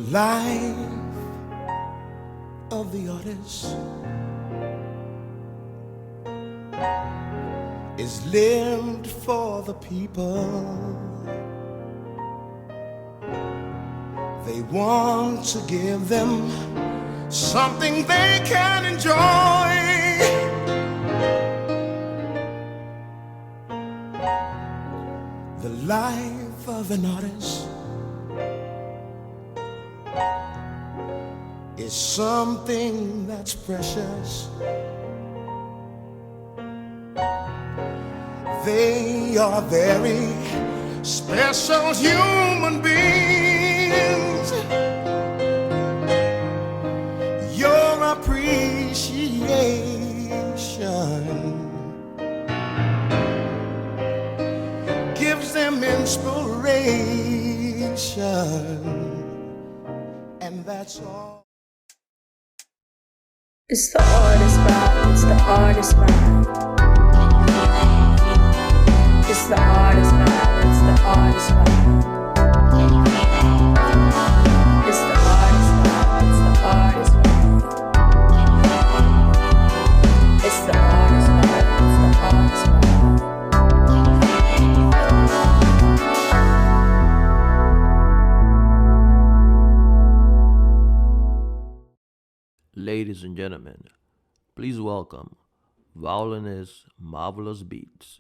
life of the artist is lived for the people. They want to give them something they can enjoy. The life of an artist is something that's precious. They are very special human beings. Your appreciation gives them inspiration, and that's all. It's the artist vibe, it's the artist vibe. It's the artist vibe, it's the artist vibe. It's the artist vibe, it's the artist vibe. It's the artist vibe, it's the artist vibe. Ladies and gentlemen, please welcome Violinist Marvillous Beats.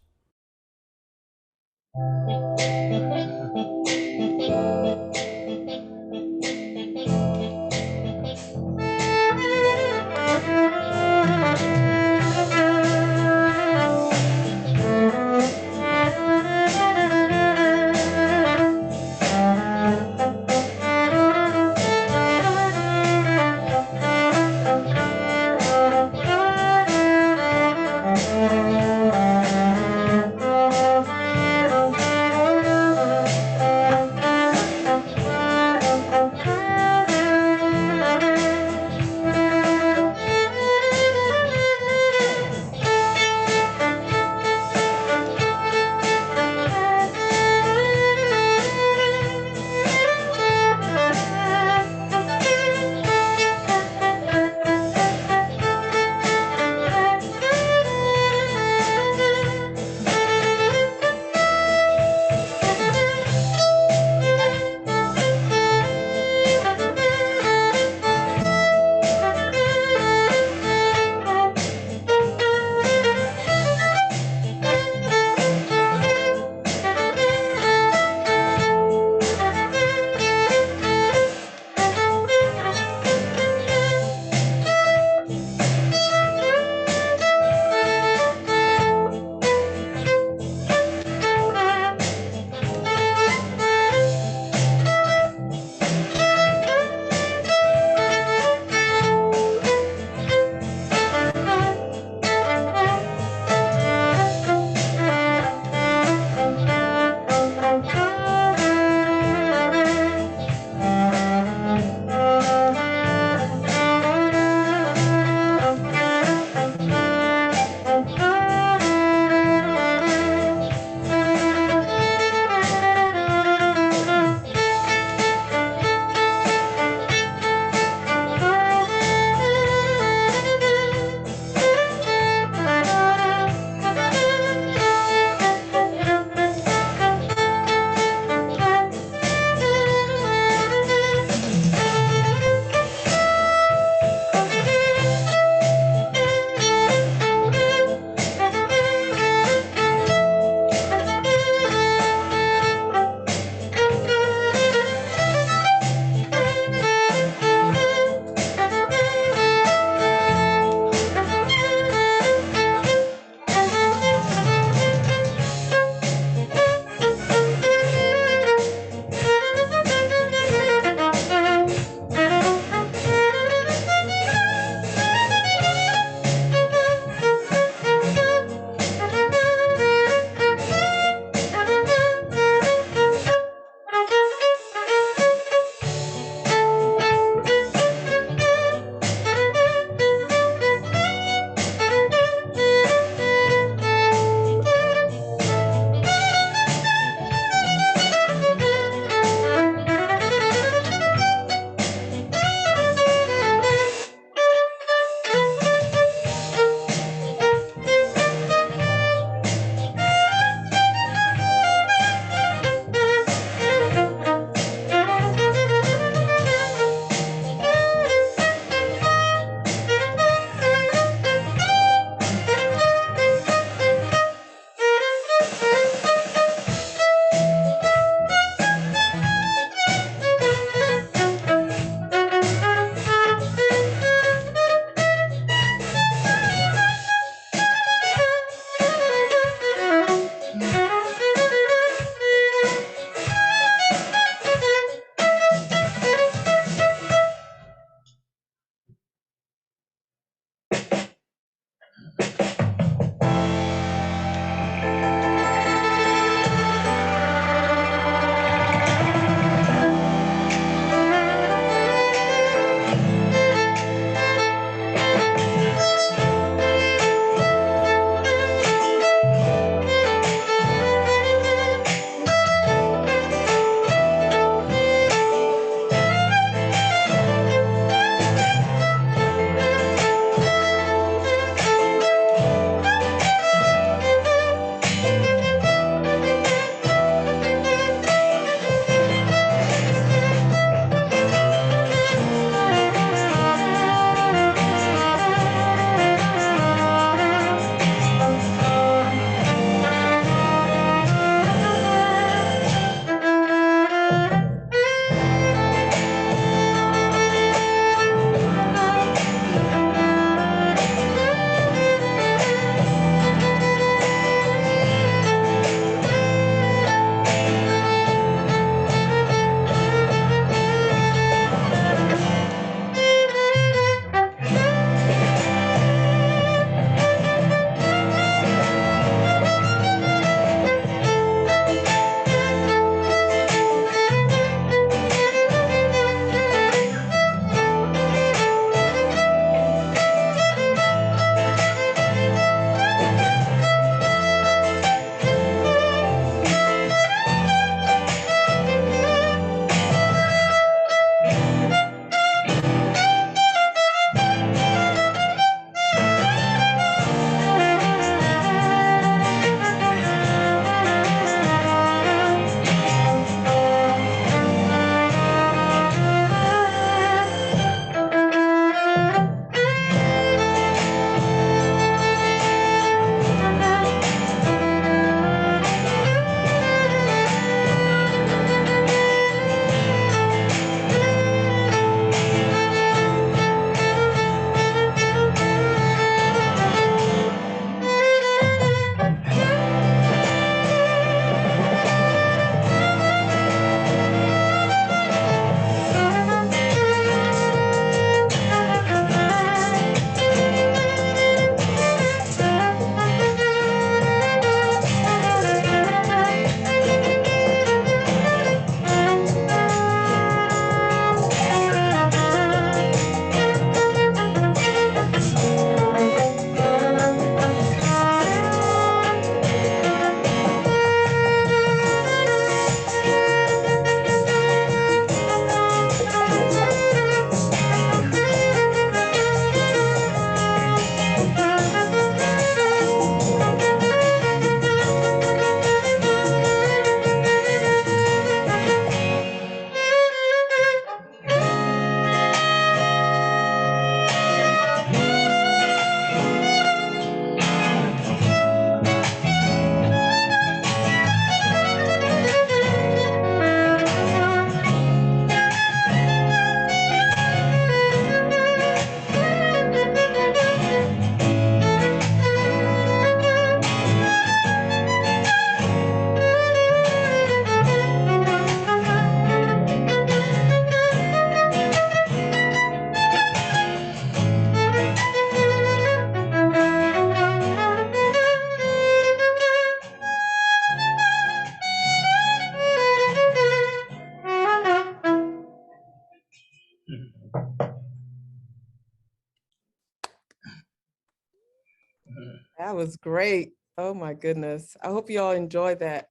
That was great. Oh my goodness. I hope you all enjoyed that.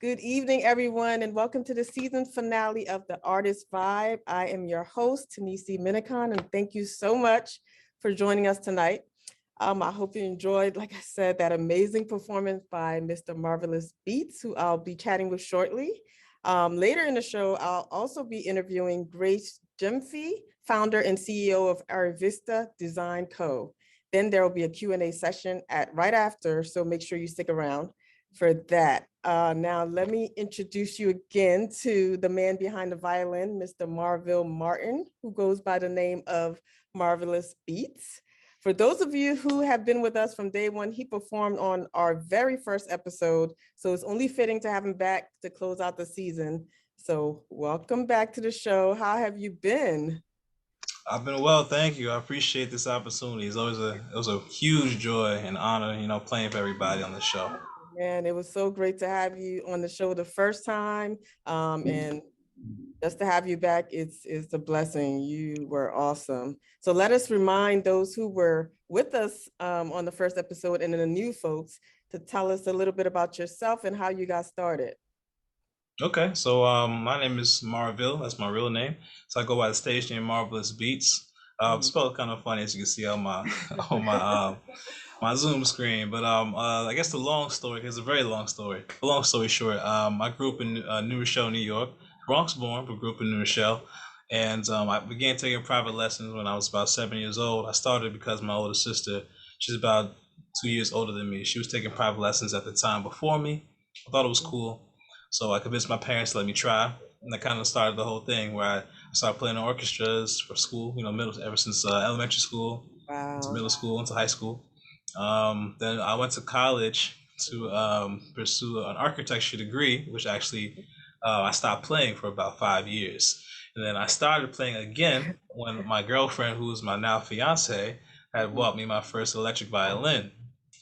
Good evening, everyone, and welcome to the season finale of The Artist Vibe. I am your host, Tanisi Minicon, and thank you so much for joining us tonight. I hope you enjoyed, like I said, that amazing performance by Mr. Marvillous Beats, who I'll be chatting with shortly. Later in the show, I'll also be interviewing Grace Gyemfi, founder and CEO of Arivista Design Co. Then there will be a Q&A session right after, so make sure you stick around for that. Now, let me introduce you again to the man behind the violin, Mr. Marville Martin, who goes by the name of Marvillous Beats. For those of you who have been with us from day one, he performed on our very first episode, so it's only fitting to have him back to close out the season. So welcome back to the show. How have you been? I've been well, thank you. I appreciate this opportunity. It was a huge joy and honor, playing for everybody on the show. Man, it was so great to have you on the show the first time. And just to have you back, it's a blessing. You were awesome. So let us remind those who were with us on the first episode and then the new folks to tell us a little bit about yourself and how you got started. Okay, so my name is Marville. That's my real name. So I go by the stage name Marvillous Beats. Spelled kind of funny, as you can see on my on my Zoom screen. But I guess the long story, it's a very long story. Long story short, I grew up in New Rochelle, New York. Bronx born, but grew up in New Rochelle. And I began taking private lessons when I was about 7 years old. I started because my older sister, she's about 2 years older than me. She was taking private lessons at the time before me. I thought it was cool. So I convinced my parents to let me try. And that kind of started the whole thing where I started playing in orchestras for school, ever since elementary school, into Wow. middle school, into high school. Then I went to college to pursue an architecture degree, which actually I stopped playing for about 5 years. And then I started playing again when my girlfriend, who's my now fiance, had bought me my first electric violin.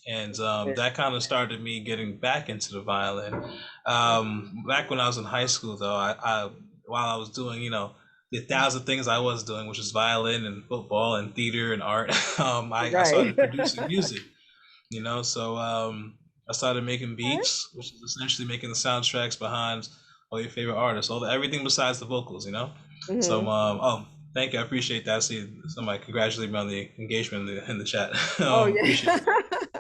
And that kind of started me getting back into the violin. Back when I was in high school, though, while I was doing, the thousand things I was doing, which is violin and football and theater and art, I started producing music. So I started making beats, which is essentially making the soundtracks behind all your favorite artists, everything besides the vocals. So thank you, I appreciate that. I see somebody congratulate me on the engagement in the chat. Oh, yeah. Appreciate it.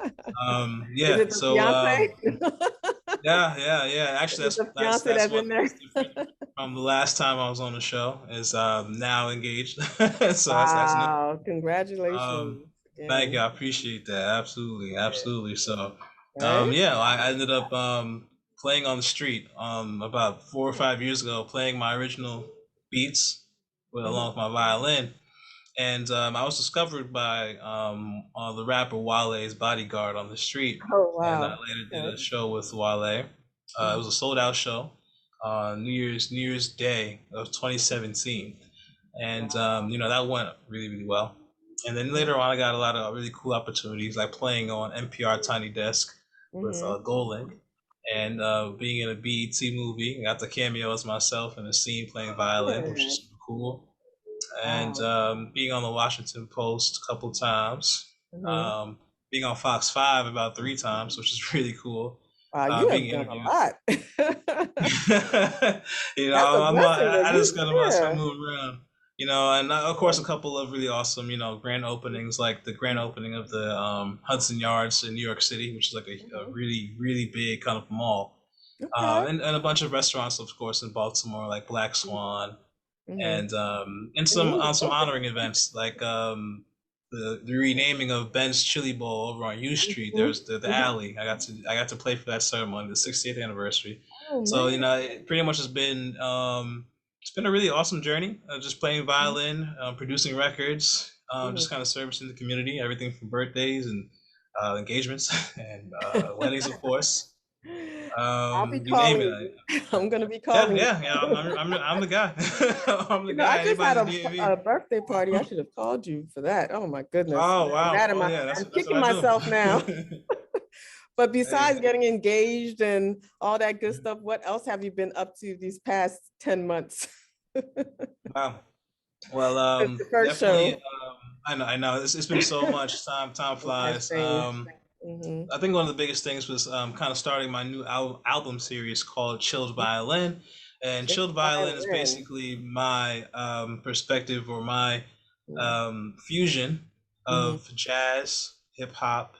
Is Yeah. it the So fiance? yeah. Actually, Is it the that's fiance that's one in thing there? that's different from the last time I was on the show. Is now engaged. So that's new. Wow, congratulations Thank you. again. I appreciate that. Absolutely, absolutely. So, Right? yeah, I ended up playing on the street about 4 or 5 years ago, playing my original beats along with my violin, and I was discovered by the rapper Wale's bodyguard on the street, Oh, and I wow. later did Okay. a show with Wale. It was a sold out show, New Year's Day of 2017, and that went really really well. And then later on, I got a lot of really cool opportunities, like playing on NPR Tiny Desk with Mm-hmm. Goldlink, and being in a BET movie. I got the cameo as myself in a scene playing violin, which is super cool. And Wow. being on the Washington Post a couple times, Mm-hmm. being on Fox 5 about 3 times, which is really cool. Wow, you Being have done a interviewed. lot. That's a blessing I to just you. kind of Yeah. move around, and of course a couple of really awesome, grand openings, like the grand opening of the Hudson Yards in New York City, which is like a Mhm. really, really big kind of mall, Okay. and a bunch of restaurants, of course, in Baltimore, like Black Swan, Mm-hmm. and And you some was honoring events like the renaming of Ben's Chili Bowl over on U Street. Mhm. There's the Mhm. alley. I got to play for that ceremony, the 60th anniversary. Oh, So man. it pretty much has been it's been a really awesome journey. Just playing violin, producing records, Mhm. just kind of servicing the community. Everything from birthdays and engagements and weddings, of course. I'll be You name calling it. you. I'm gonna be Yeah, calling you. yeah, yeah. I'm the guy. I'm the I guy. just had Anybody's a, DMV. a birthday party. I should have called you for that. Oh my goodness. Oh I'm wow. mad at Oh yeah. I'm That's what kicking I do. myself now. But Hey, besides getting engaged and all that good stuff, what else have you been up to these past 10 months? wow. Well, Since the first definitely. show. I know. It's been so much time. Time Oh, flies. same. Mm-hmm. I think one of the biggest things was kind of starting my new album series called Chilled Violin. And Chick Chilled Violin is violin. basically my perspective or my Mm-hmm. fusion Mm-hmm. of jazz, hip hop,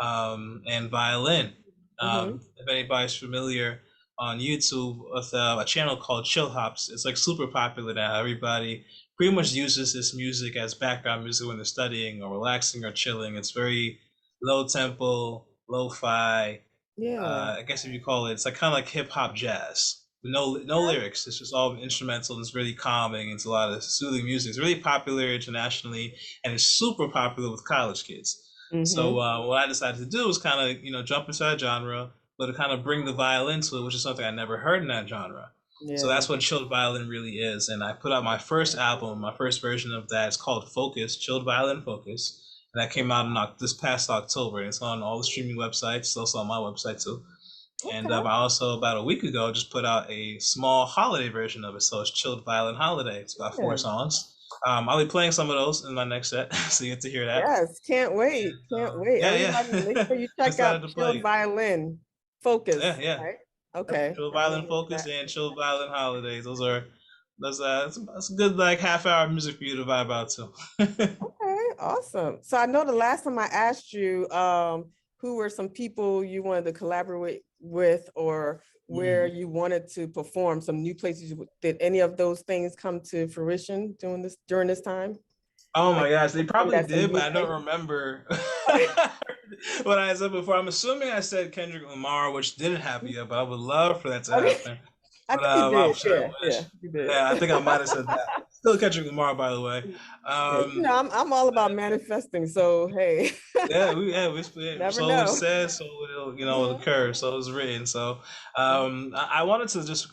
and violin. Mm-hmm. If anybody's familiar on YouTube with a channel called Chill Hops, it's like super popular now. Everybody pretty much uses this music as background music when they're studying or relaxing or chilling. It's very low tempo, lo-fi. Yeah. I guess if you call it, it's like kind of like hip hop jazz. No lyrics. It's just all instrumental and it's really calming. It's a lot of soothing music. It's really popular internationally and it's super popular with college kids. So Mm-hmm. what I decided to do was kind of jump into that genre, but to kind of bring the violin to it, which is something I never heard in that genre. So Yeah. that's what chilled violin really is. And I put out my first album, my first version of that. It's called Focus, Chilled Violin Focus. And that came out in this past October. And it's on all the streaming websites. It's also on my website too. And Okay. I also, about a week ago, just put out a small holiday version of it. So it's Chilled Violin Holiday. It's about 4 songs. I'll be playing some of those in my next set. So you get to hear that. Yes, can't wait. Can't wait. Yeah, Everybody, make yeah. sure you check Excited out to play Chilled it. Violin Focus. Yeah, yeah. Right? Yep. Okay. Chill Definitely Violin look Focus that. and Chill Violin Holidays. That's a good like half-hour music for you to vibe out to. Okay, awesome. So I know the last time I asked you, who were some people you wanted to collaborate with or where Mm. you wanted to perform, some new places. Did any of those things come to fruition during this time? Oh Like my gosh, they performed probably at some did, but new I don't places? remember what I said before. I'm assuming I said Kendrick Lamar, which didn't happen yet, but I would love for that to Okay, happen. I But think you I'm did. sure I Yeah, wish. yeah, you did. Yeah, I think I might have said that. Still Kendrick Lamar, by the way. Yeah, I'm all about manifesting. So hey, yeah, never so it was know. said, so it'll Mhm. occur, so it was written. So I wanted to just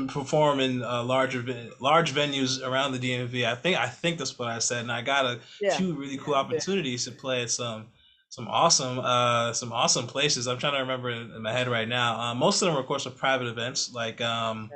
perform in large venues around the DMV. I think that's what I said, and I got a Yeah, few really cool yeah. opportunities to play at some awesome places. I'm trying to remember in my head right now. Most of them were, of course, are private events, like Okay.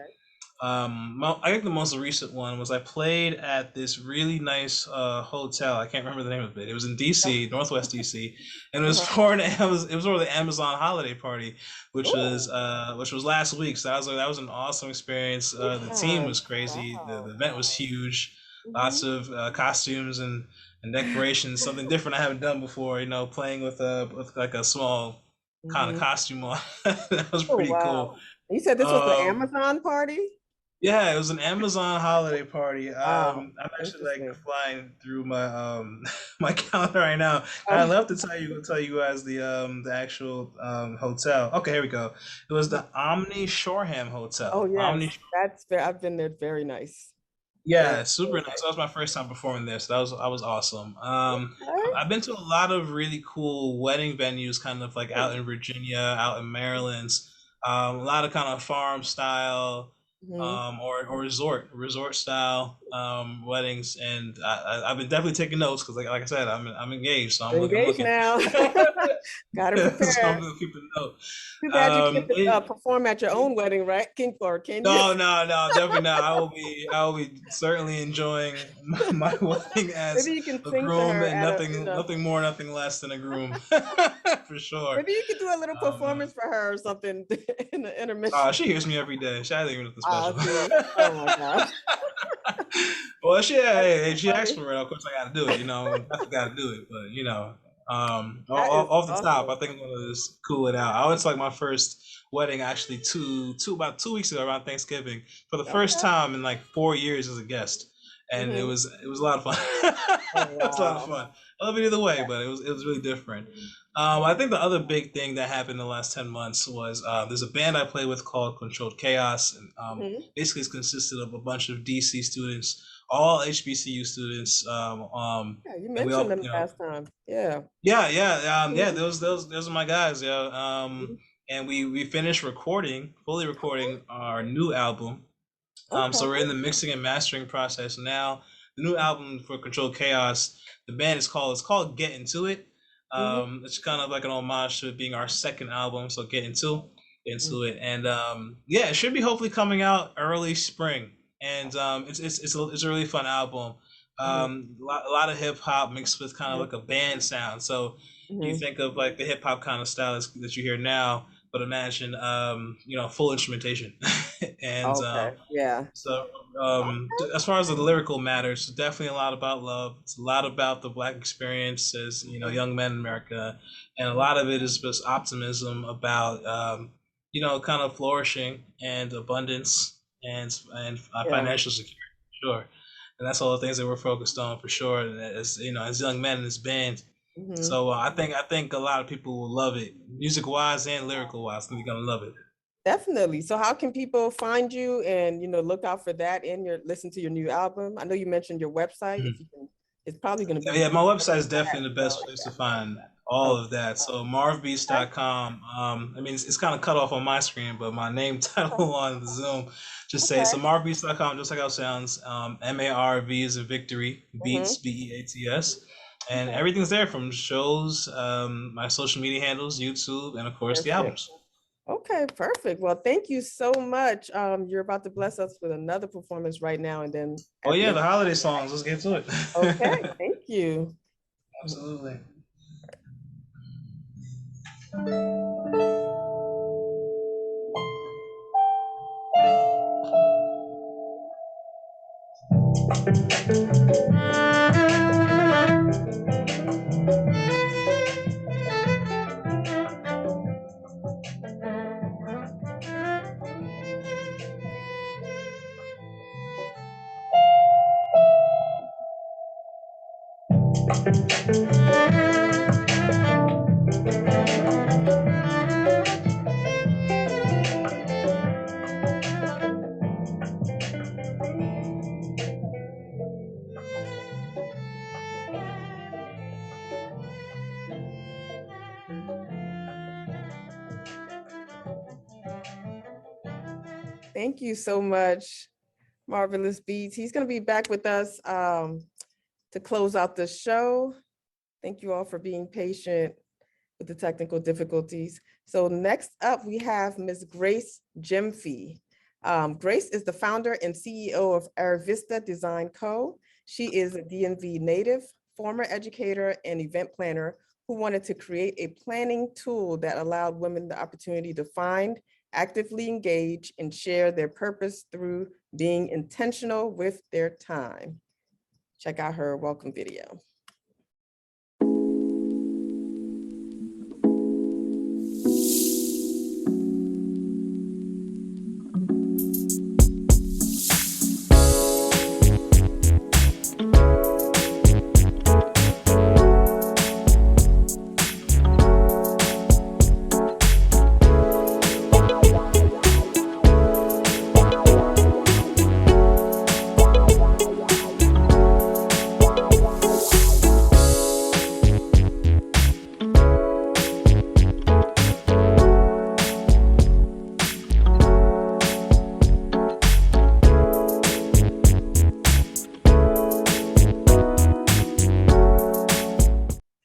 I think the most recent one was I played at this really nice hotel. I can't remember the name of it. It was in DC, Northwest DC, and it was Uh-huh. for it was for the Amazon holiday party, Oh, which was last week. So that was an awesome experience. The team yeah. was crazy. The Wow. event was huge. Lots Mhm. of costumes and decorations. Something different I haven't done before. Playing with like a small kind of Mhm. costume on. That was Oh, pretty cool. wow. You said this was the Um, Amazon party? yeah, it was an Amazon holiday party. Wow. I'm actually like Interesting. flying through my my calendar right now. I'd Oh, love to tell you guys the actual hotel. Okay, here we go. It was the Omni Shoreham oh Hotel. yes. That's fair. I've been there. Very nice. Very, Yeah, super very nice. That nice. was my first time performing there, so that was awesome. Okay. I've been to a lot of really cool wedding venues, kind of like out Great. in Virginia, out in Maryland. A lot of kind of farm style, Mhm. or resort style weddings, and I've been definitely taking notes because like I said, I'm engaged, so I'm Engaged looking. now. Got to So I'm prepare. gonna keep a note. Too bad you can't It- perform at your own wedding, right? Can you? No, no, no, definitely not. I will be certainly enjoying my wedding as Maybe you can a sing to groom her and at a, nothing more, nothing less than a groom, for sure. maybe you could do a little Um, performance for her or something in the intermission. she hears me every day. She hasn't even nothing Ah, special. see. Oh my gosh. Well, That's hey, she asked funny. for it. Of course, I got to do it. I got to do it. But That is off the top, awesome. I think I'm gonna just cool it out. I went to like my first wedding actually about 2 weeks ago around Thanksgiving for the first Okay. time in like 4 years as a guest, and Hmm. it was a lot of fun. Oh It was a lot of wow. fun. I love it either way, but it was really different. I think the other big thing that happened in the last 10 months was there's a band I play with called Controlled Chaos, and Hmm. basically it's consisted of a bunch of DC students, all HBCU students, Yeah, you and we mentioned all, them last time. Yeah. yeah, Mhm. those are my guys, yeah. And we finished fully recording our new album. Okay. So we're in the mixing and mastering process now. The new album for Control Chaos, the band it's called Get Into It. Hmm. It's kind of like an homage to it being our second album, so Get Into Hmm. It, and yeah, it should be hopefully coming out early spring. And it's a really fun album. Hmm. A lot of hip hop mixed with kind of Hmm. like a band sound. So You think of like the hip hop kind of style that you hear now, but imagine full instrumentation. and Okay. Yeah. so as far as the lyrical matters, it's definitely a lot about love. It's a lot about the Black experience as young men in America, and a lot of it is just optimism about kind of flourishing and abundance and Yeah. financial security, sure. And that's all the things that we're focused on for sure. And as young men in this band. Mhm. So I think a lot of people will love it, music wise and lyrical wise. I think they're gonna love it. Definitely. So how can people find you and look out for that and listen to your new album? I know you mentioned your website. If you can, it's probably going to be Yeah, my website is definitely the so best place to find all okay. of that. So marvbeats.com. I mean, it's kind of cut off on my screen, but my name title on the Zoom just say so Okay. marvbeats.com, just like how it sounds. MARV is a victory, Mhm. beats, BEATS. And Okay. everything's there from shows, my social media handles, YouTube, and of course the Perfect. albums. Okay, perfect. Well, thank you so much. You're about to bless us with another performance right now, and then Oh at the yeah, end. the holiday songs. Let's get to it. Okay, thank you. Absolutely. Thank you so much, Marvelous Beats. He's going to be back with us to close out the show. Thank you all for being patient with the technical difficulties. So next up, we have Ms. Grace Gyemfi. Grace is the founder and CEO of Arvista Design Co. She is a DMV native, former educator, and event planner who wanted to create a planning tool that allowed women the opportunity to find, actively engage, and share their purpose through being intentional with their time. Check out her welcome video.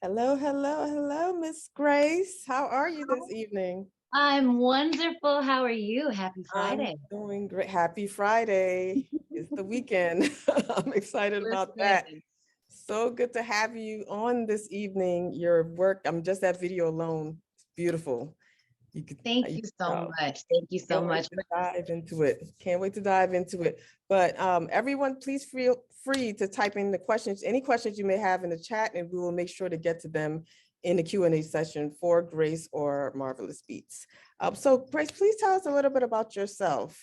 Hello, hello, hello, Miss Grace. How are you this evening? I'm wonderful. How are you? Happy Friday. I'm doing great. Happy Friday. It's the weekend. I'm excited about that. Listen, So good to have you on this evening. Your work, I'm just that video alone. It's beautiful. You could, thank you so much. Thank you so can't wait much. to dive into it. Can't wait to dive into it. But everyone, please feel free to type in the questions, any questions you may have in the chat, and we will make sure to get to them in the Q&A session for Grace or Marvelous Beats. So Grace, please tell us a little bit about yourself.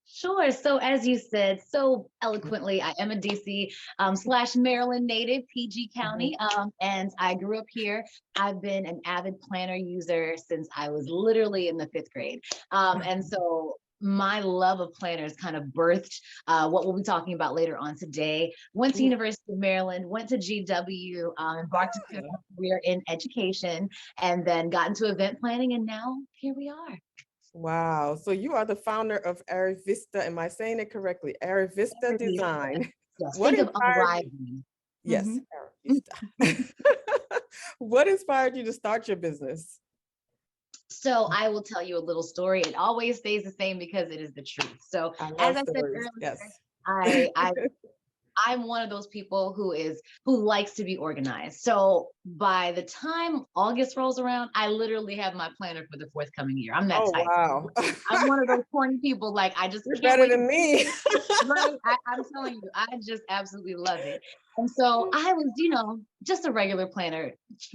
Sure. So as you said so eloquently, I am a DC / Maryland native, PG County, and I grew up here. I've been an avid planner user since I was literally in the 5th grade. And so my love of planners kind of birthed what we'll be talking about later on today. Went to University of Maryland, went to GW, embarked on a career in education, and then got into event planning, and now here we are. Wow. So you are the founder of Arvista. Am I saying it correctly? Arvista Design. Yes, What think of inspired you? arriving. Yes, Arvista. What inspired you to start your business? So I will tell you a little story. It always stays the same because it is the truth. So I as love I said stories. earlier, Yes. I I'm one of those people who likes to be organized. So by the time August rolls around, I literally have my planner for the forthcoming year. I'm that Oh, type. wow. I'm one of those corny people. Like I just You're can't better wait. than me. Right? I'm telling you, I just absolutely love it. And so I was, just a regular planner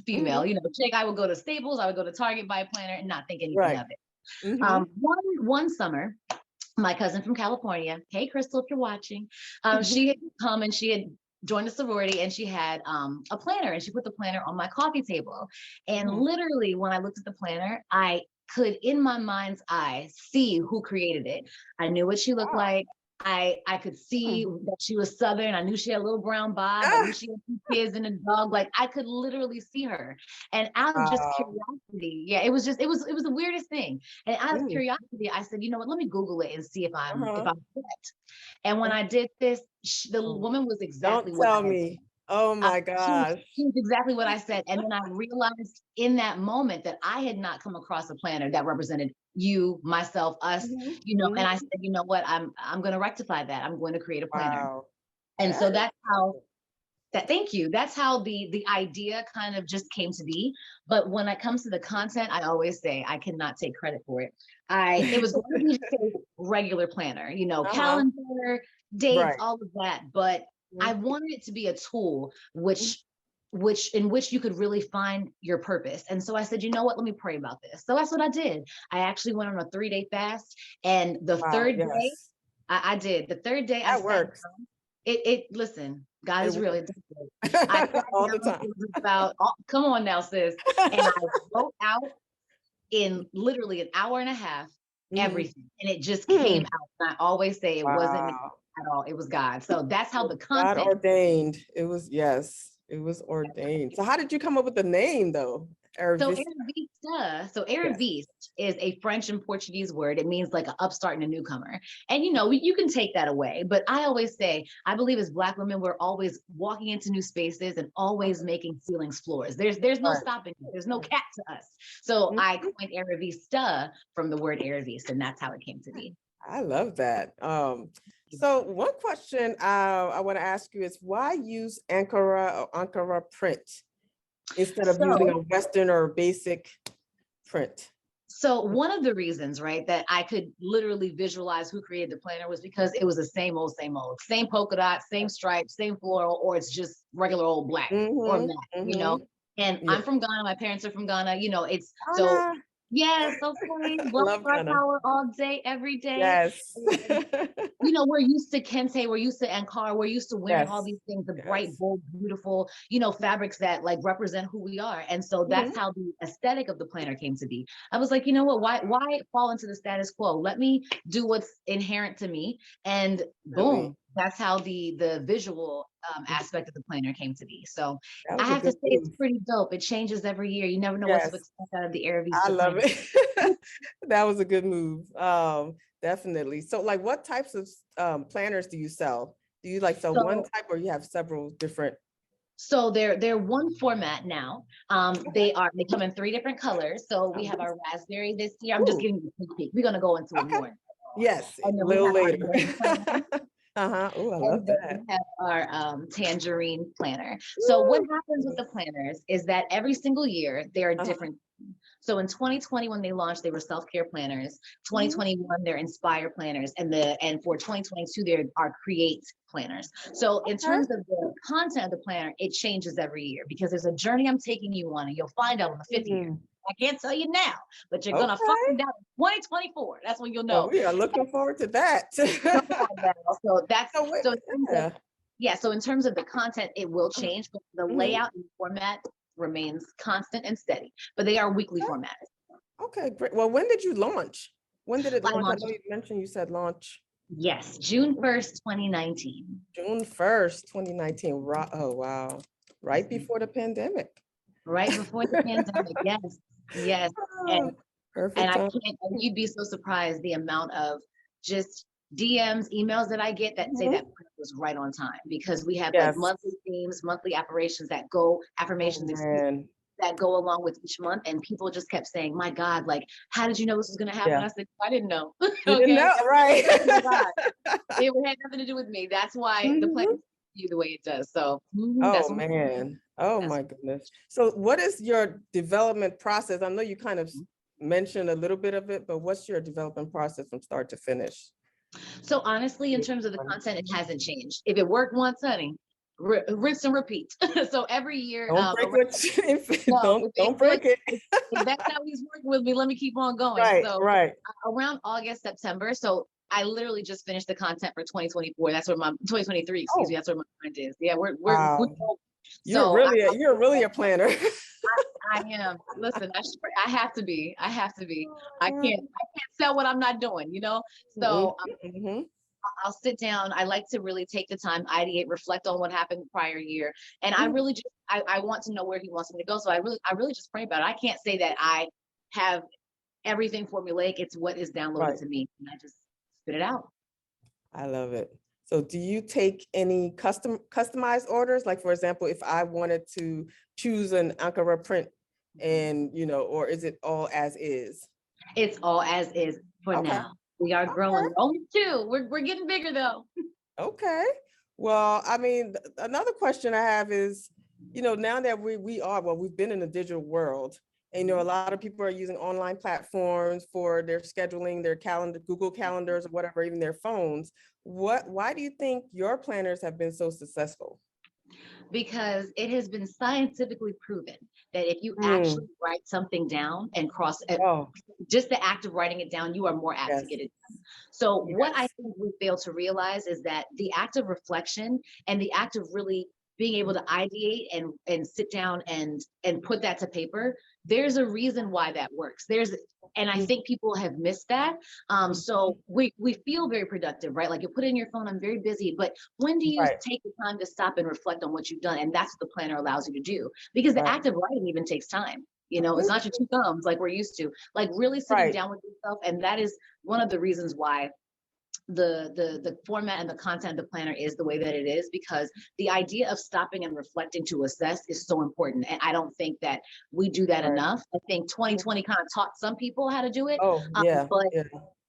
female, chick. I would go to Staples, I would go to Target, buy a planner and not think anything Right. of it. Mhm. One summer, my cousin from California, hey Crystal, if you're watching, she had come and she had joined a sorority and she had a planner and she put the planner on my coffee table. And literally when I looked at the planner, I could in my mind's eye see who created it. I knew what she looked Wow. like. I could see that she was Southern. I knew she had a little brown bob. I knew she had 2 kids and a dog. Like I could literally see her. And out of just Wow. curiosity, yeah, it was the weirdest thing. And out of Mm. curiosity, I said, you know what, let me Google it and see if I'm Uh-huh. correct. And when I did this, the Oh, woman was exactly don't what tell I had. me. Oh my gosh. She was exactly what I said. And then I realized in that moment that I had not come across a planner that represented you, myself, us, and I said, you know what, I'm going to rectify that. I'm going to create a planner. Wow. And so That is that's how thank you. That's how the idea kind of just came to be. But when it comes to the content, I always say I cannot take credit for it. It was going to be just a regular planner, calendar, dates, Right. all of that. But I wanted it to be a tool in which you could really find your purpose. And so I said, you know what, let me pray about this. So that's what I did. I actually went on a 3-day fast. And the Wow. third day, Yes. I did. The third day I That sat works. down. Listen, God It is real. works. I sat All down, the time. it was about, come on now, sis. And I wrote out in literally an hour and a half, everything. And it just came out. And I always say it wasn't me Wow. at all. It was God. So that's how the God content. ordained. It was, yes, it was ordained. So how did you come up with the name though? So Aravista, Yes. is a French and Portuguese word. It means like an upstart and a newcomer. And you can take that away. But I always say, I believe as Black women, we're always walking into new spaces and always making ceilings floors. There's no Right. stopping. There's no cap to us. So I coined Aravista from the word Aravista, and that's how it came to be. I love that. So one question I want to ask you is why use Ankara or Ankara print instead of using a Western or basic print? So one of the reasons, right, that I could literally visualize who created the planner was because it was the same old, same polka dot, same stripes, same floral, or it's just regular old black or matte, And I'm from Ghana. My parents are from Ghana. It's so. Yes, okay. Black Love Star Ghana. Power all day, every day. Yes. We're used to kente, we're used to Ankara, we're used to wearing all these things, the bright, bold, beautiful, fabrics that like represent who we are. And so that's how the aesthetic of the planner came to be. I was like, you know what, why fall into the status quo? Let me do what's inherent to me. And boom, that's how the visual aspect of the planner came to be. So I have to say it's pretty dope. It changes every year. You never know what to expect out of the Aravista. I love it. That was a good move. Definitely. So like what types of planners do you sell? Do you like sell one type or you have several different? So they're one format now. They come in 3 different colors. So we have our raspberry this year. I'm just giving you a sneak peek. We're gonna go into it more. Yes, a little later. Oh, I love that. We have our tangerine planner. So what happens with the planners is that every single year there are different. So in 2020, when they launched, they were self-care planners. 2021, they're inspire planners, and for 2022, there are create planners. So in terms of the content of the planner, it changes every year because there's a journey I'm taking you on, and you'll find out in the 5th year. I can't tell you now, but you're gonna find out in 2024. That's when you'll know. Well, we are looking forward to that. So in terms of the content, it will change, but the layout and format remains constant and steady. But they are weekly formats. Okay, great. Well, when did you launch? When did it launch? I know you mentioned you said launch. Yes, June 1st, 2019. June 1st, 2019. Oh, wow. Right before the pandemic. Right before the pandemic, yes. Perfect. And I can't, you'd be so surprised the amount of just DMs, emails that I get that say that was right on time because we have like monthly themes, monthly affirmations that go that go along with each month. And people just kept saying, my God, like, how did you know this was going to happen? I said, I didn't know. You didn't know, right? It had nothing to do with me. That's why the plan you the way it does. So Oh man. Oh my goodness. So what is your development process? I know you kind of mentioned a little bit of it, but what's your development process from start to finish? So honestly, in terms of the content, it hasn't changed. If it worked once, honey, rinse and repeat. So every year, Don't break it. Don't break it. if that's how he's working with me, let me keep on going. Right, So right. around August, September. So I literally just finished the content for 2024. That's where my 2023, excuse me, that's where my mind is. Yeah, we're Wow. You're so really a planner. I am. Listen, I have to be. I have to be. I can't sell what I'm not doing, you know? So Mhm. I'll sit down. I like to really take the time, ideate, reflect on what happened the prior year. And I really just, I want to know where he wants me to go. So I really just pray about it. I can't say that I have everything formulaic. It's what is downloaded to me. And I just spit it out. I love it. So do you take any customized orders? Like, for example, if I wanted to choose an Ankara print and, or is it all as is? It's all as is for now. We are growing. We're only 2. We're getting bigger though. Okay. Well, I mean, another question I have is, now that we've been in the digital world, and a lot of people are using online platforms for their scheduling, their calendar, Google calendars, or whatever, even their phones. Why do you think your planners have been so successful? Because it has been scientifically proven that if you actually write something down and just the act of writing it down, you are more apt to get it done. So what I think we fail to realize is that the act of reflection and the act of really being able to ideate and sit down and put that to paper, there's a reason why that works. And I think people have missed that. So we feel very productive, right? Like you put in your phone, I'm very busy, but when do you take the time to stop and reflect on what you've done? And that's what the planner allows you to do, because the act of writing even takes time. It's not your 2 thumbs like we're used to, like really sitting down with yourself. And that is one of the reasons why the format and the content of the planner is the way that it is, because the idea of stopping and reflecting to assess is so important. And I don't think that we do that enough. I think 2020 kind of taught some people how to do it. But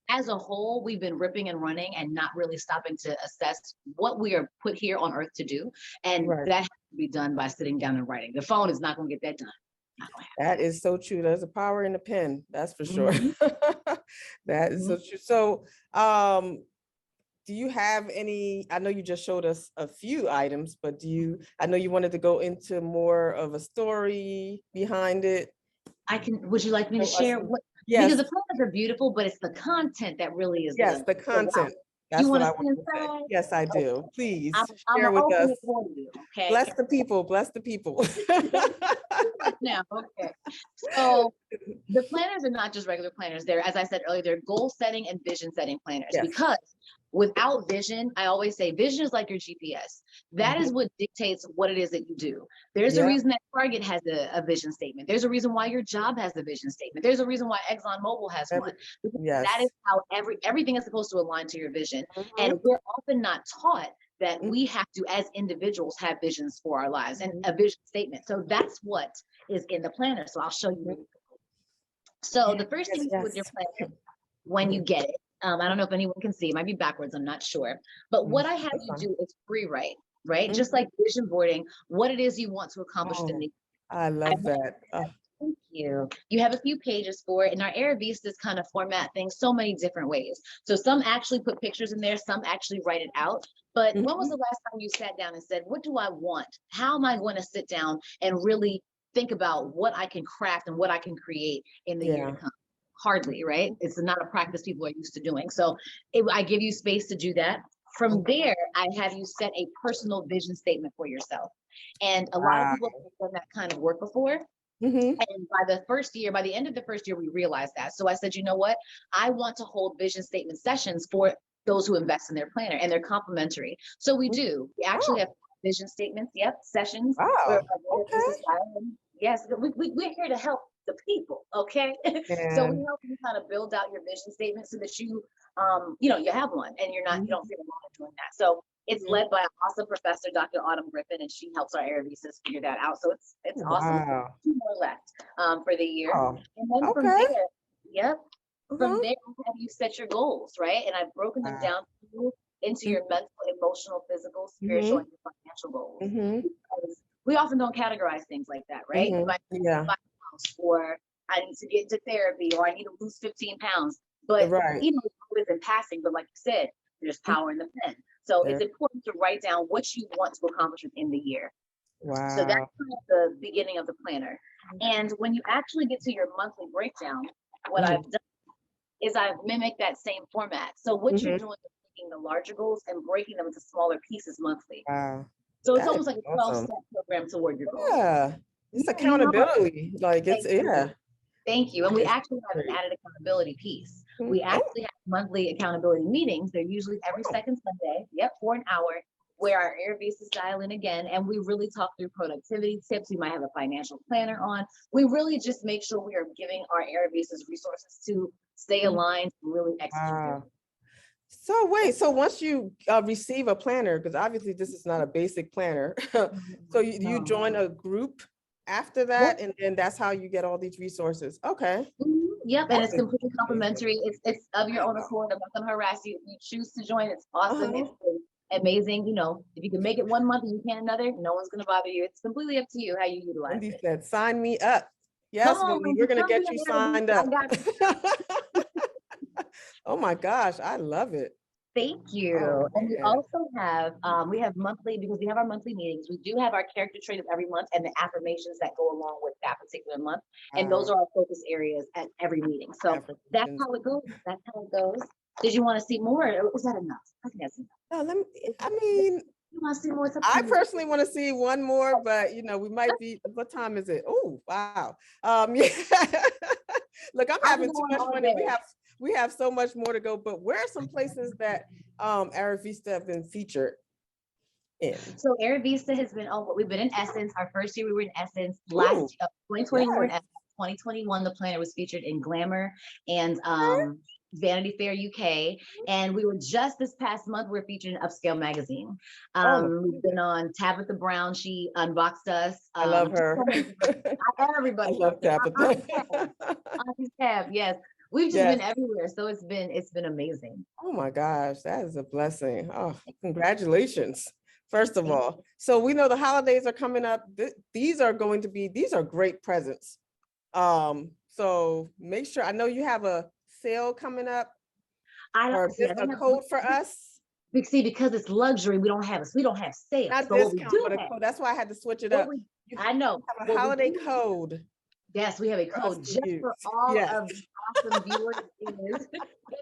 as a whole, we've been ripping and running and not really stopping to assess what we are put here on earth to do. And that has to be done by sitting down and writing. The phone is not going to get that done. That is so true. There's a power in the pen, that's for sure. That is so true. So do you have any, I know you just showed us a few items, but I know you wanted to go into more of a story behind it. Would you like me to share what? Yes. Because the planners are beautiful, but it's the content that really is. Yes, the content. That's what I want to say. Yes, I do. Please share with us. Okay. Bless the people. Bless the people. Now, okay. So the planners are not just regular planners. They're, as I said earlier, they're goal setting and vision setting planners. Because without vision, I always say vision is like your GPS. That is what dictates what it is that you do. There's a reason that Target has a vision statement. There's a reason why your job has a vision statement. There's a reason why ExxonMobil has one. That is how everything is supposed to align to your vision. And we're often not taught that we have to, as individuals, have visions for our lives and a vision statement. So that's what is in the planner. So I'll show you. So the first thing with your planner, when you get it, I don't know if anyone can see, it might be backwards, I'm not sure. But what I have you do is pre-write, right? Just like vision boarding, what it is you want to accomplish in the I love that. Thank you. You have a few pages for it, and our Aravistas kind of format things so many different ways. So some actually put pictures in there, some actually write it out. But when was the last time you sat down and said, what do I want? How am I going to sit down and really think about what I can craft and what I can create in the year to come? Hardly, right? It's not a practice people are used to doing. So I give you space to do that. From there, I have you set a personal vision statement for yourself. And a lot of people have done that kind of work before. And by the end of the first year, we realized that. So I said, you know what? I want to hold vision statement sessions for those who invest in their planner, and they're complimentary. So we do. We actually have vision statements, sessions. Wow. Yes, we're here to help the people, okay? So we help you kind of build out your vision statement so that you have one and you don't feel alone doing that. So it's led by an awesome professor, Dr. Autumn Griffin, and she helps our Aravistas figure that out. So it's awesome. Wow. 2 more left for the year. Oh. And then from there, from there, have you set your goals, right? And I've broken them down into your mental, emotional, physical, spiritual, and financial goals. Mm-hmm. Because we often don't categorize things like that, right? Mhm. If I Yeah. buy a house, or I need to get into therapy, or I need to lose 15 pounds. But Right. you know, it's always in passing. But like you said, there's power in the pen. So There. it's important to write down what you want to accomplish within the year. So that's Wow. kind of the beginning of the planner. And when you actually get to your monthly breakdown, what I've done is I've mimicked that same format. So what you're Mhm. doing is taking the larger goals and breaking them into smaller pieces monthly. Wow. So it's That is almost like a 12 awesome. step program toward your goals. Yeah. It's Yeah, you know, accountability. Like it's thank you. yeah. Thank you. And we It's actually have an great. added accountability piece. Mhm. We Oh, actually have monthly accountability meetings. They're usually every second Sunday, for an hour, where our Airbnbs dial in again. And we really talk through productivity tips. We might have a financial planner on. We really just make sure we are giving our Airbnbs resources to stay aligned and really execute. wow. So wait, so once you receive a planner, because obviously this is not a basic planner, so you No. join a group after that, and then that's how you get all these resources. Okay. Yep, and it's That's completely amazing. complimentary. It's of your own accord. I'm not gonna harass you. If you choose to join, it's awesome. Uh-huh. It's amazing. You know, if you can make it 1 month and you can't another, no one's gonna bother you. It's completely up to you how you utilize Wendy it. said, sign me up. Come Yes, on, Wendy, we're gonna come get be you a part of signed this. I up. got Oh my gosh, I love it. Thank you. Oh, And we man. also have monthly, because we have our monthly meetings. We do have our character trait of every month and the affirmations that go along with that particular month. And those are our focus areas at every meeting. So that's Affirmations. how it goes. That's how it goes. Did you want to see more? Or was that enough? I think that's enough. No, I mean, You want to see more? It's up to I you. personally want to see one more, but we might be, what time is it? Oh, wow. Yeah. Look, I'm I'm having too going much all fun. day. We have so much more to go, but where are some places that Aravista have been featured in? So Aravista has been we've been in Essence. Our first year we were in Essence. Last Ooh, 2020 we were in yes. Essence. 2021 the planner was featured in Glamour and Vanity Fair UK. And we were just this past month, we're featured in Upscale Magazine. Oh, We've been on Tabitha Brown. She unboxed us. I love her. Everybody I loves love her. Tabitha. Auntie Tab, yes. We've just Yes. been everywhere. So it's been amazing. Oh my gosh, that is a blessing. Oh, congratulations. First of all, so we know the holidays are coming up. These are great presents. So make sure, I know you have a sale coming up, or I just a don't have code for us. See, because it's luxury, we don't have sales. Not So what we discount, do but a have, code. That's why I had to switch it what up. we, You I know. have a what we holiday do- code Yes, we have a for us code to just use. for all Yes. of the awesome viewers. It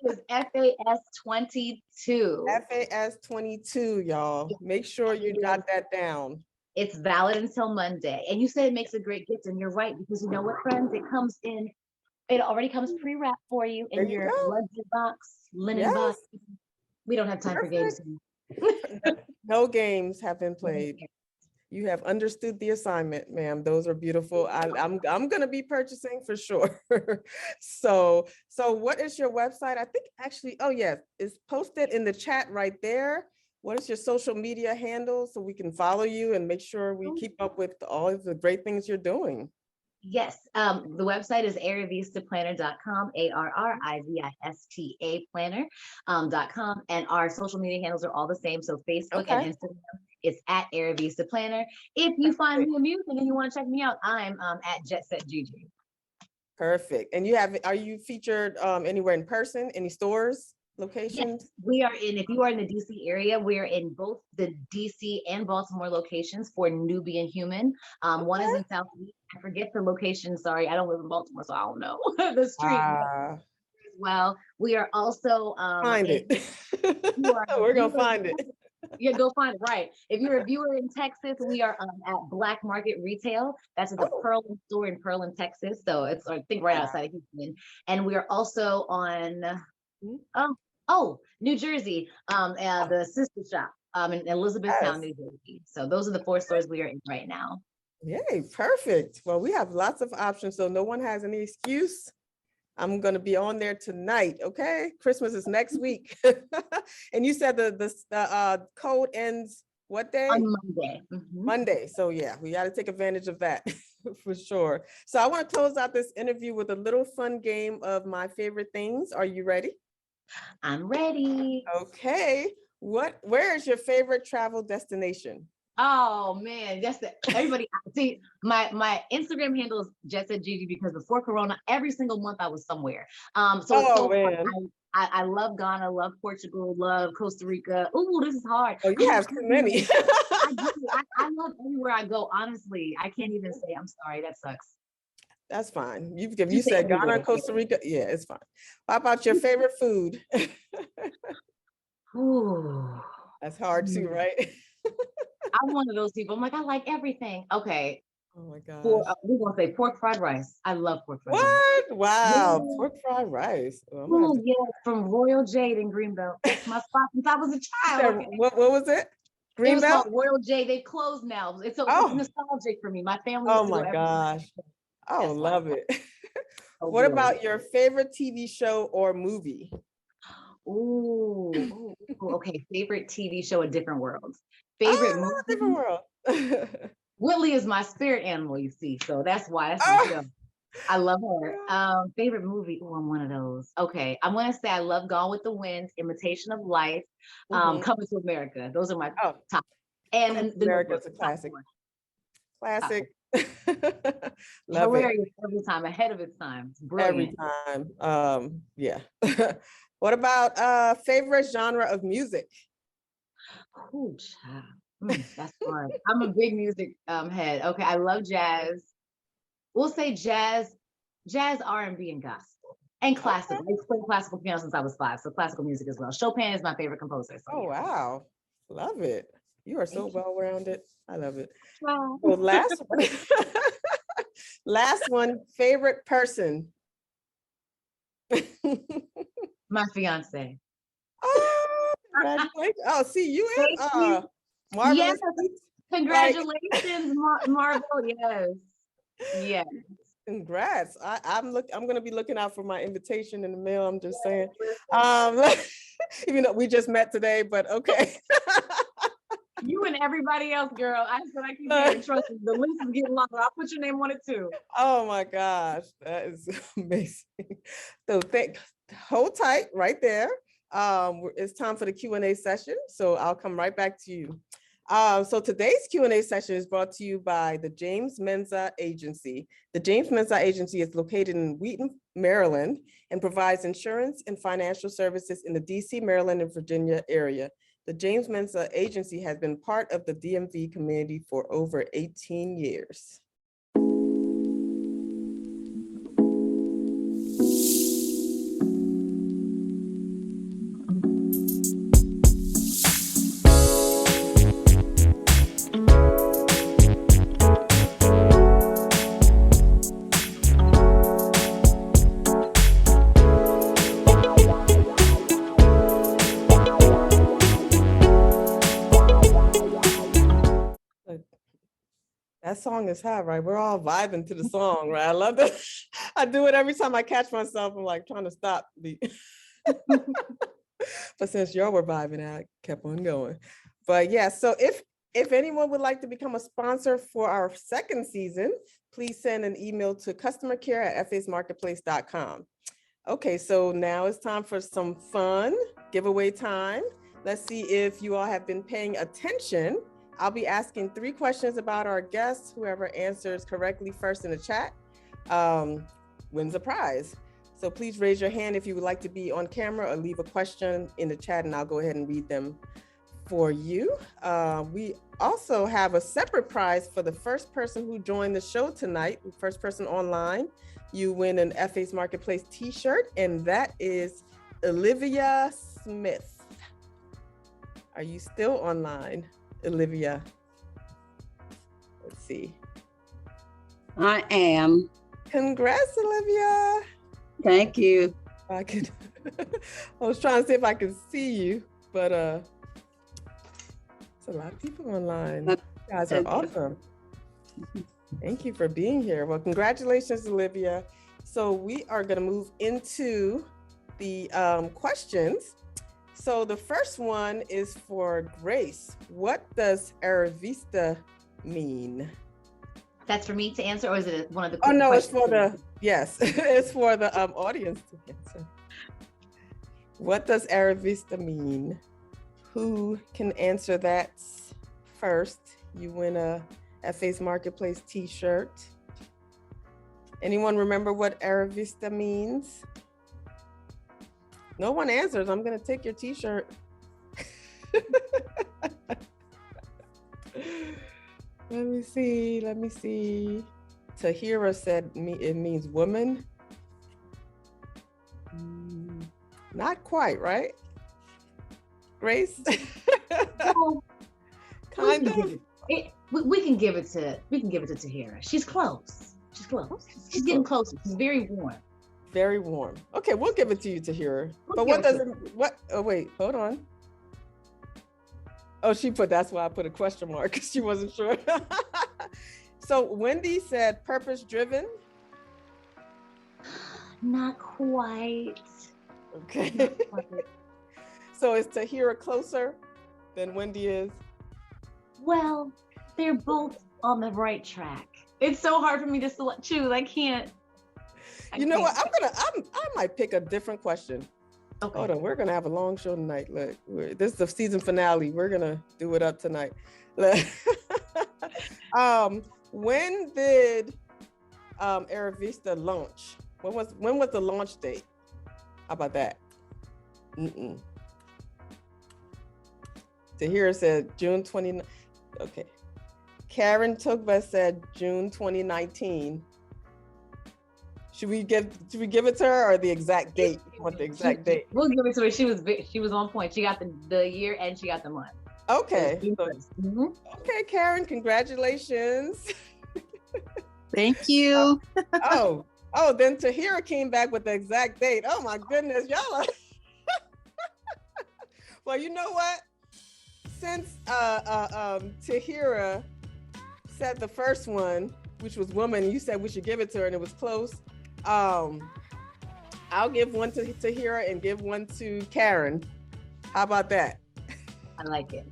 is FAS22. FAS 22, y'all. Make sure you jot that down. It's valid until Monday. And you said it makes a great gift, and you're right, because you know what, friends? It already comes pre-wrapped for you in There you your go. luxury box, linen Yes. box. We don't have time for games. No games have been played. You have understood the assignment, ma'am. Those are beautiful. I'm gonna be purchasing for sure. So what is your website? I think actually, oh yes, it's posted in the chat right there. What is your social media handle so we can follow you and make sure we keep up with all of the great things you're doing? Yes, the website is arivistaplanner.com, ARRIVISTA planner.com, and our social media handles are all the same. So Facebook and Instagram is at Aravista Planner. If you find me amusing and you want to check me out, I'm at Jet Set Gigi. Perfect. And are you featured anywhere in person? Any stores, locations? Yes, we are in. If you are in the DC area, we are in both the DC and Baltimore locations for Newbie and Human. One is in Southeast. I forget the location. Sorry, I don't live in Baltimore, so I don't know the street. As well, we are also find it. We're gonna find it. Yeah, go find it. Right. If you're a viewer in Texas, we are at Black Market Retail. That's at the Pearland store in Pearland, Texas. So it's, I think, right outside of Houston. And we are also on New Jersey, the sister shop in Elizabethtown, New Jersey. So those are the 4 stores we are in right now. Yay, perfect. Well, we have lots of options, so no one has any excuse. I'm going to be on there tonight. Okay, Christmas is next week. And you said the code ends what day? On Monday. Monday. So yeah, we got to take advantage of that for sure. So I want to close out this interview with a little fun game of my favorite things. Are you ready? I'm ready. Okay. Where is your favorite travel destination? Oh man, everybody. See, my Instagram handle is just at Gigi because before Corona, every single month I was somewhere. So it's Oh so fun. man. I love Ghana, love Portugal, love Costa Rica. Ooh, this is hard. Oh, you have too many. I do. I love everywhere I go. Honestly, I can't even say I'm sorry. That sucks. That's fine. If You you say said Ghana everywhere. and Costa Rica, yeah, it's fine. How about your favorite food? Ooh. That's hard too, right? I'm one of those people. I'm like, I like everything. Okay. Oh my gosh. We're gonna say pork fried rice. I love pork fried rice. What? Wow. Yeah. Pork fried rice. Oh, I'm gonna have Oh to- yeah, from Royal Jade in Greenbelt. That's my spot since I was a child. Okay. What was it? It was Greenbelt? called Royal Jade. They closed now. It's Oh. nostalgic for me. My family used Oh to go my every gosh. Oh, That's why. love it. Oh, What good. about your favorite TV show or movie? Ooh, okay. Favorite TV show, A Different World. Favorite Oh, movie. Different World. Whitley is my spirit animal, you see. So that's why that's Oh. my show. I love her. Favorite movie. Oh, I'm one of those. Okay. I'm gonna say I love Gone with the Wind, Imitation of Life, Coming to America. Those are my top. And the America's a Notebook, classic. top Classic. Love hilarious it. every time, ahead of its time. It's Every brilliant. time. Yeah. What about favorite genre of music? Oh, child. That's hard. I'm a big music head. Okay, I love jazz. We'll say jazz, R&B, and gospel, and classical. Okay. I played classical piano since I was 5, so classical music as well. Chopin is my favorite composer. So Oh, yeah. wow. Love it. You are so Thank you. well-rounded. I love it. Wow. Well, last one. Last one, favorite person. My fiance. Oh, congratulations. Oh, see, you and Thank you. Marvillous. Yes. Congratulations, Marvel. Yes. Yes. Congrats. I'm gonna be looking out for my invitation in the mail. I'm just saying. Even though we just met today, but okay. You and everybody else, girl. I said I keep hearing, trust me, the list is getting longer. I'll put your name on it too. Oh my gosh, that is amazing. So hold tight right there. It's time for the Q&A session. So I'll come right back to you. So today's Q&A session is brought to you by the James Mensah Agency. The James Mensah Agency is located in Wheaton, Maryland, and provides insurance and financial services in the DC, Maryland, and Virginia area. The James Mensah Agency has been part of the DMV community for over 18 years. That song is hot, right? We're all vibing to the song, right? I love that. I do it every time I catch myself. I'm like trying to stop. But since y'all were vibing, I kept on going. But yeah, so if anyone would like to become a sponsor for our second season, please send an email to customercare@fasmarketplace.com. Okay, so now it's time for some fun giveaway time. Let's see if you all have been paying attention. I'll be asking 3 questions about our guests. Whoever answers correctly first in the chat wins a prize. So please raise your hand if you would like to be on camera or leave a question in the chat and I'll go ahead and read them for you. We also have a separate prize for the first person who joined the show tonight, first person online. You win an FA's Marketplace t-shirt, and that is Olivia Smith. Are you still online, Olivia? Let's see. I am. Congrats, Olivia. Thank you. I was trying to see if I could see you, but there's a lot of people online. You guys are awesome. Thank you for being here. Well, congratulations, Olivia. So we are going to move into the questions. So the first one is for Grace. What does Aravista mean? That's for me to answer, or is it one of the? Oh no, it's for the it's for the audience to answer. What does Aravista mean? Who can answer that first you win a FA's Marketplace t-shirt. Anyone remember what Aravista means? No one answers. I'm gonna take your t-shirt. Let me see. Tahira said it means woman. Not quite, right? Grace? Well, Kind of. we can give it to Tahira. She's close. She's getting closer. She's very warm. Very warm. Okay, we'll give it to you, Tahira. But oh wait, hold on. Oh, that's why I put a question mark, because she wasn't sure. So Wendy said purpose driven. Not quite. Okay. Not quite. So is Tahira closer than Wendy is? Well, they're both on the right track. It's so hard for me to choose. I can't. You know what? I might pick a different question. Okay. Hold on, we're gonna have a long show tonight. Look, this is the season finale. We're gonna do it up tonight. Look. When did Aravista launch? When was the launch date? How about that? Tahira said June 29. Okay. Karen Tugba said June 2019. Should we give it to her, or the exact date? You want the exact date? We'll give it to her. She was on point. She got the year and she got the month. Okay. Mm-hmm. Okay, Karen, congratulations. Thank you. Oh, then Tahira came back with the exact date. Oh my goodness, y'all are. Well, you know what? Since Tahira said the first one, which was woman, you said we should give it to her, and it was close. I'll give one to Tahira and give one to Karen. How about that? I like it.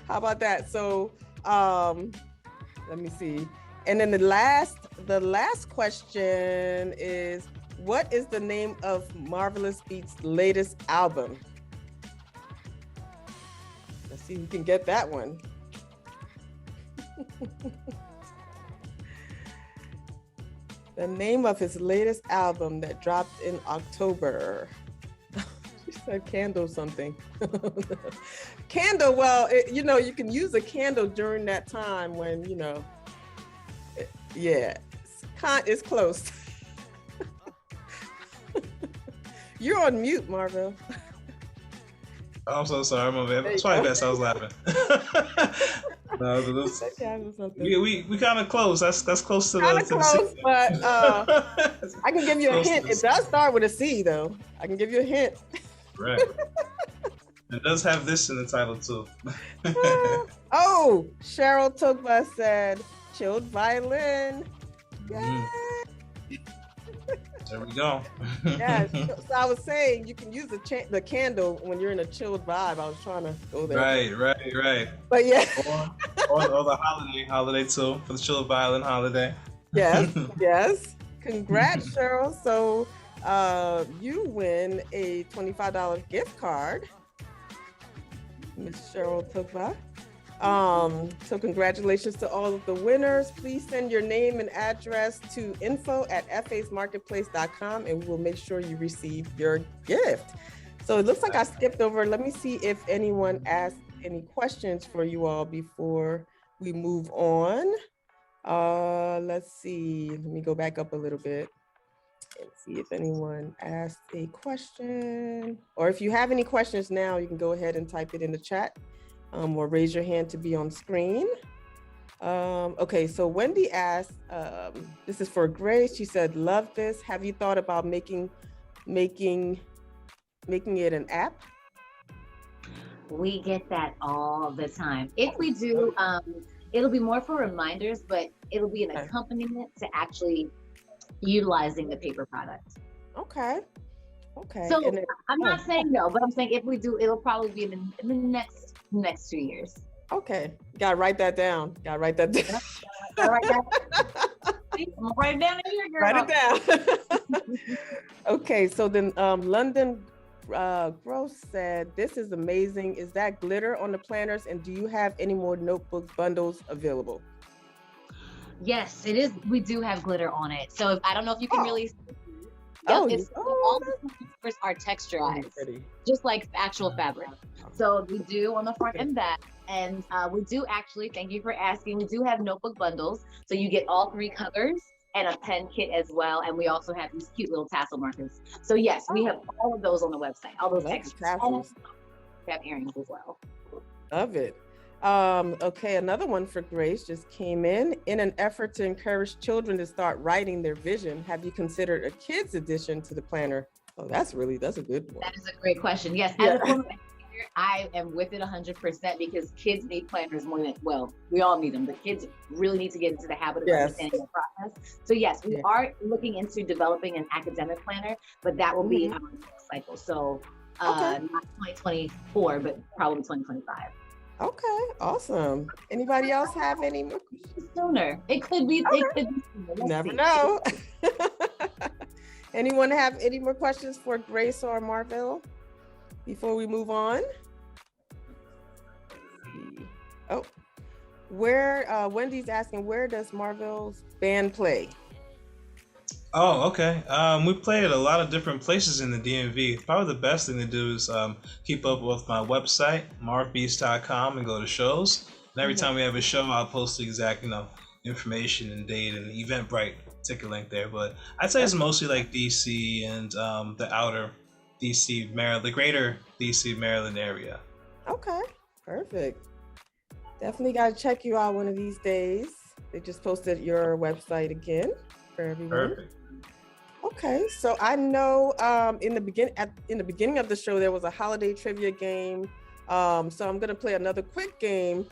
How about that? So let me see. And then the last question is, what is the name of Marvillous Beats' latest album? Let's see who can get that one. The name of his latest album that dropped in October. She said candle something. Candle, well, you can use a candle during that time when, it's close. You're on mute, Marvell. I'm so sorry, my bad. That's why I was laughing. No, we kind of close. That's close to kind of close, but I can give you a hint. It does start with a C, though. I can give you a hint. Right. It does have this in the title too. Oh, Cheryl Tugba said chilled violin. Yay! There we go. Yeah, so I was saying you can use the candle when you're in a chilled vibe. I was trying to go there. Right. But yeah. or the holiday too, for the chilled violin holiday. Yes. Congrats, Cheryl. So you win a $25 gift card, Miss Cheryl Tugba. So congratulations to all of the winners. Please send your name and address to info@fasmarketplace.com and we will make sure you receive your gift. So it looks like I skipped over. Let me see if anyone asked any questions for you all before we move on. Let's see. Let me go back up a little bit and see if anyone asked a question. Or if you have any questions now, you can go ahead and type it in the chat. Or raise your hand to be on screen. Okay, so Wendy asked, this is for Grace. She said, love this. Have you thought about making it an app? We get that all the time. If we do, it'll be more for reminders, but it'll be an accompaniment to actually utilizing the paper product. Okay. So I'm not saying no, but I'm saying if we do, it'll probably be in the next 2 years. Okay, gotta write that down. I'm gonna write it down in here, girl. Write it down. Okay, so then London Gross said, "This is amazing. Is that glitter on the planners? And do you have any more notebook bundles available?" Yes, it is. We do have glitter on it. So I don't know if you can really. Oh, Yep, all the papers are texturized, just like actual fabric. So we do on the front and back. And we do actually, thank you for asking, we do have notebook bundles. So you get all 3 colors and a pen kit as well. And we also have these cute little tassel markers. So yes, we have all of those on the website, all those extras. And we have earrings as well. Love it. Okay, another one for Grace just came in. In an effort to encourage children to start writing their vision, have you considered a kids edition to the planner? Oh, that's a good one. That is a great question. Yes, as a former educator, I am with it 100% because kids need planners more than, well, we all need them, but kids really need to get into the habit of understanding the process. So yes, we are looking into developing an academic planner, but that will be our next cycle. So not 2024, but probably 2025. Okay, awesome. Anybody else have any more? Sooner. It could be. Okay. It could be sooner. Let's Never see. know. Anyone have any more questions for Grace or Marville before we move on? Oh, Wendy's asking, where does Marville's band play? Oh, okay. We play at a lot of different places in the DMV. Probably the best thing to do is keep up with my website, marvbeast.com, and go to shows. And every time we have a show, I'll post the exact, information and date and Eventbrite ticket link there. But I'd say it's mostly like DC and the outer DC, Maryland, the greater DC, Maryland area. Okay, perfect. Definitely got to check you out one of these days. They just posted your website again for everyone. Perfect. Okay, so I know in the beginning of the show there was a holiday trivia game. So I'm gonna play another quick game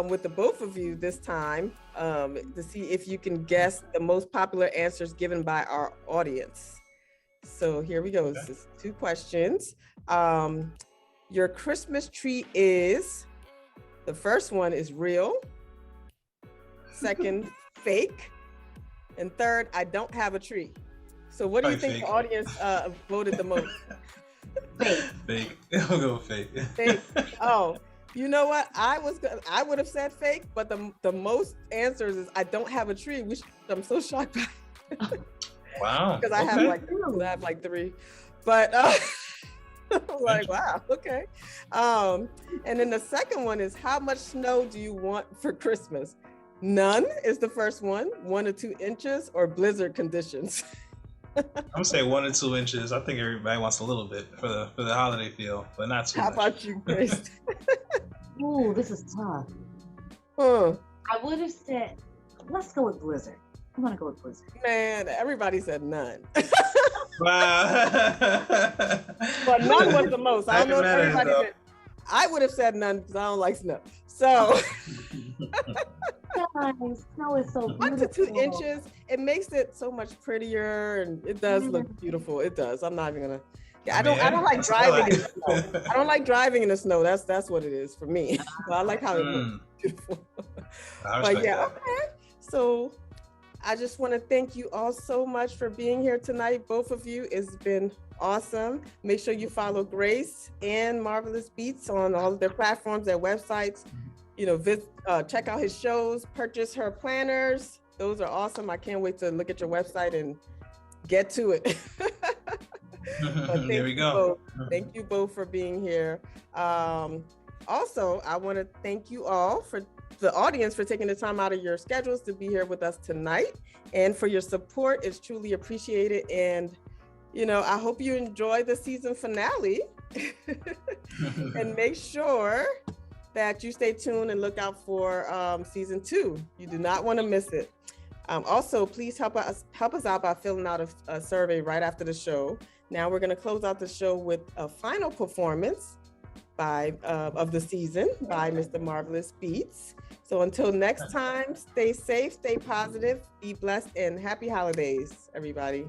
with the both of you this time to see if you can guess the most popular answers given by our audience. So here we go. Okay. This is 2 questions. Your Christmas tree is, the first one is real, second, fake, and third, I don't have a tree. So what do you think Fake. the audience voted the most? Fake. I'll go fake. Fake. Oh, you know what? I would have said fake, but the most answers is I don't have a tree, which I'm so shocked by. Wow. Because I have like 3. But I'm like, wow, okay. And then the second one is, how much snow do you want for Christmas? None is the first one, 1 to 2 inches, or blizzard conditions. I'm gonna say 1 to 2 inches. I think everybody wants a little bit for the holiday feel, but not too How much. about you, Grace? Ooh, this is tough. Huh. I would have said, let's go with blizzard. I'm gonna go with blizzard. Man, everybody said none. Wow. But none was the most. I don't know if That everybody matters, did. I would have said none because I don't like snow. So Guys, snow is so 1 to 2 beautiful. inches, it makes it so much prettier, and it does look beautiful. It does. I'm not even gonna. Yeah, I don't like driving in the snow. I don't like driving in the snow. That's what it is for me. But I like how it looks beautiful. I But respect yeah, that. okay. So I just want to thank you all so much for being here tonight. Both of you. It's been awesome. Make sure you follow Grace and Marvillous Beats on all of their platforms, their websites. Check out his shows, purchase her planners. Those are awesome. I can't wait to look at your website and get to it. There we go. Thank you both for being here. Also, I want to thank you all, for the audience, for taking the time out of your schedules to be here with us tonight, and for your support. It's truly appreciated. And, I hope you enjoy the season finale and make sure that you stay tuned and look out for season 2. You do not want to miss it. Also, please help us out by filling out a survey right after the show. Now we're going to close out the show with a final performance of the season by Mr. Marvillous Beats. So until next time, stay safe, stay positive, be blessed, and happy holidays, everybody.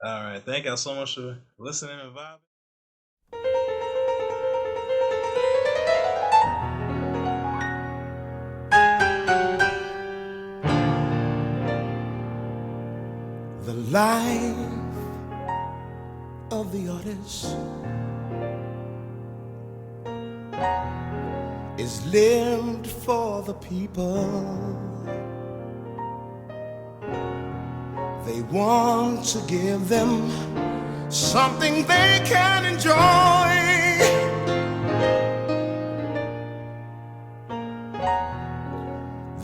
All right. Thank y'all so much for listening and vibing. The life of the artist is lived for the people. They want to give them something they can enjoy.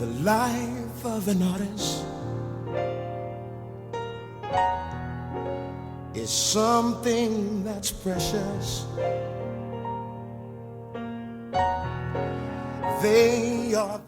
The life of an artist is something that's precious. They are